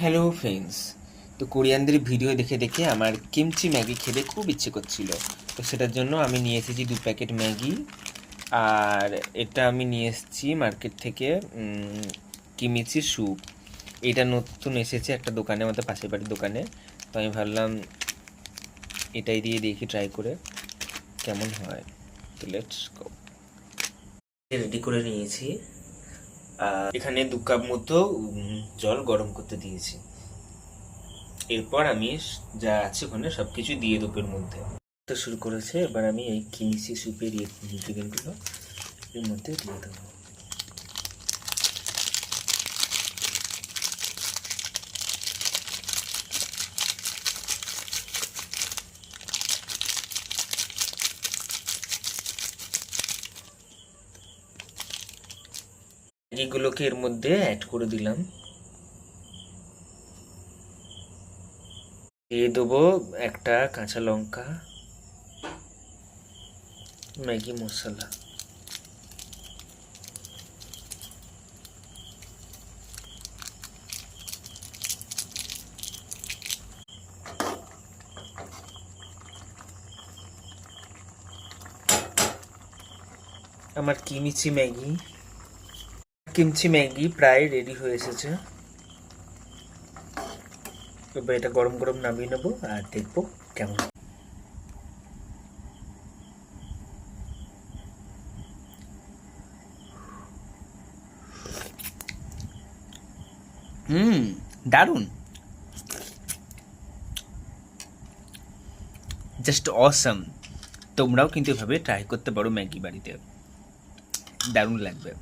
Hello friends, তো কোরিয়ানদের video দেখে দেখে আমার কিমচি ম্যাগি খেতে খুব ইচ্ছে করছিল। তো সেটার জন্য আমি নিয়ে এসেছি 2 প্যাকেট ম্যাগি। আর এটা আমি নিয়ে এসেছি মার্কেট থেকে কিমিচি স্যুপ। এটা নতুন এসেছে একটা দোকানে, আমাদের পাশের বাড়ির দোকানে। তো আমি ভাবলাম এটাই দিয়ে দেখি ট্রাই করে কেমন হয়। তো লেটস গো। রেডি করে নিয়েছি। এখানে 2 কাপ মতো জল গরম করতে দিয়েছি। এরপর আমি যা আছে ওখানে সব কিছু দিয়ে দেবো এর মধ্যে। তো শুরু করেছে, এবার আমি এই কিমিচি স্যুপের ইনগ্রিডিয়েন্টগুলো এর মধ্যে দিয়ে দেবো। ম্যাগিগুলোকে এর মধ্যে অ্যাড করে দিলাম। দিয়ে দেবো একটা কাঁচা লঙ্কা, ম্যাগি মশলা, আমার কিমচি ম্যাগি প্রায় রেডি হয়ে এসেছে। এবার এটা গরম গরম নামিয়ে নেবো আর দেখবো কেমন। দারুণ, জাস্ট অসাম। তোমরাও কিন্তু এভাবে ট্রাই করতে পারো ম্যাগি বাড়িতে, দারুণ লাগবে।